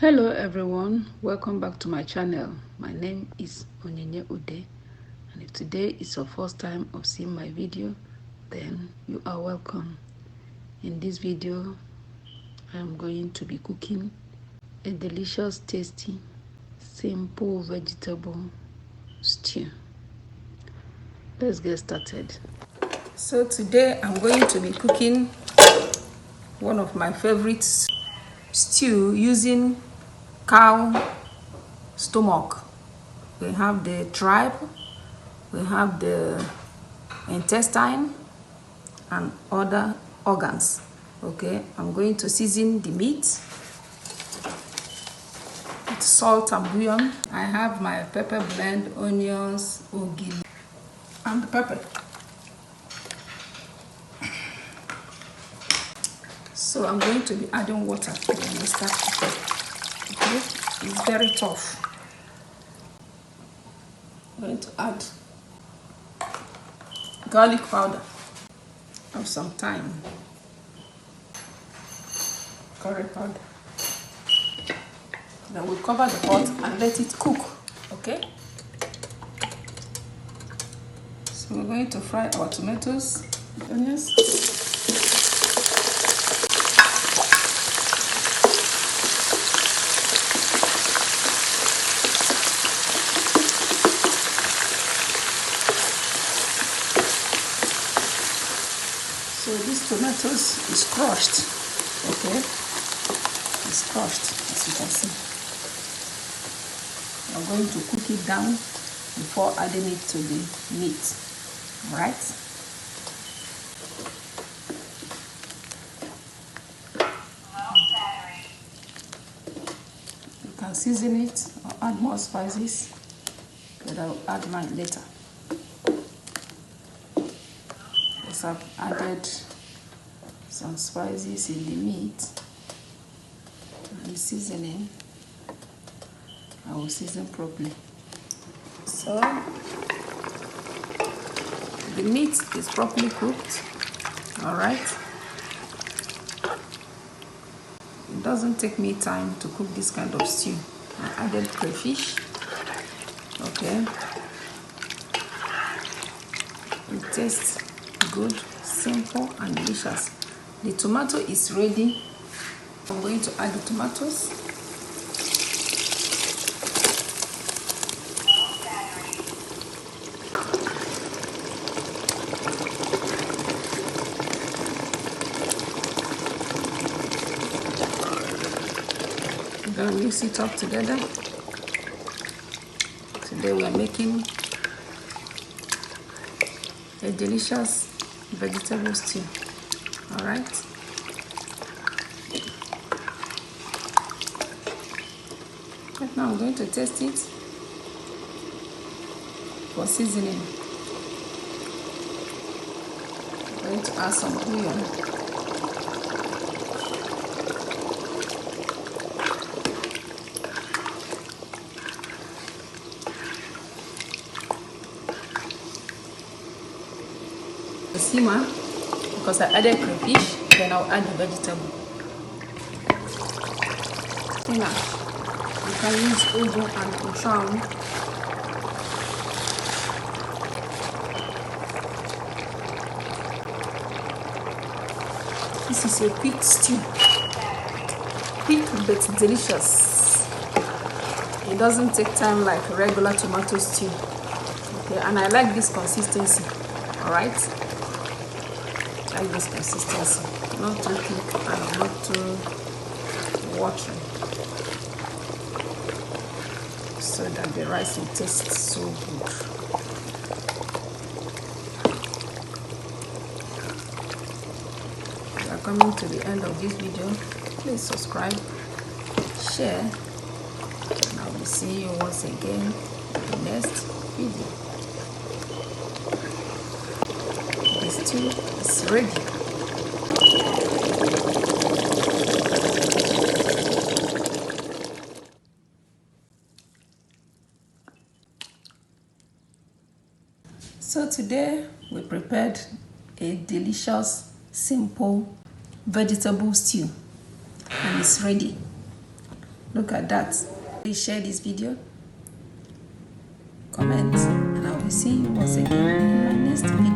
Hello everyone, welcome back to my channel. My name is Onyinye Ude, and if today is your first time of seeing my video, then you are welcome. In this video, I am going to be cooking a delicious, tasty, simple vegetable stew. Let's get started. So today I'm going to be cooking one of my favorite stew using cow stomach. We have the tripe, we have the intestine and other organs. Okay, I'm going to season the meat with salt and bouillon. I have my pepper blend, onions, ogiri, and the pepper. So I'm going to be adding water when I start cooking. Okay, it's very tough. I'm going to add garlic powder and some thyme, curry powder. Then we'll cover the pot and let it cook. Okay, so we're going to fry our tomatoes, onions. So this tomatoes is crushed. Okay, it's crushed, as you can see. I'm going to cook it down before adding it to the meat. All right. You can season it or add more spices, but I'll add mine later. Because I've added some spices in the meat and seasoning. I will season properly. So the meat is properly cooked. All right. It doesn't take me time to cook this kind of stew. I added crayfish. Okay. It tastes good, simple, and delicious. The tomato is ready. I'm going to add the tomatoes. I'm going to mix it up together. Today we are making a delicious vegetable stew. All right. Right now I'm going to taste it for seasoning. I'm going to add some bouillon. Simmer because I added crayfish, then I'll add the vegetable. Spinach. You can use ugu and ucham. This is a quick stew. Quick but delicious. It doesn't take time like regular tomato stew. Okay, and I like this consistency. Alright? I like this consistency. Not too thick and not too watery. So that the rice will taste so good. We are coming to the end of this video. Please subscribe, share, and I will see you once again in the next video. The stew is ready. So today we prepared a delicious, simple vegetable stew and it's ready. Look at that. Please share this video, comment, and I will see you once again in my next video.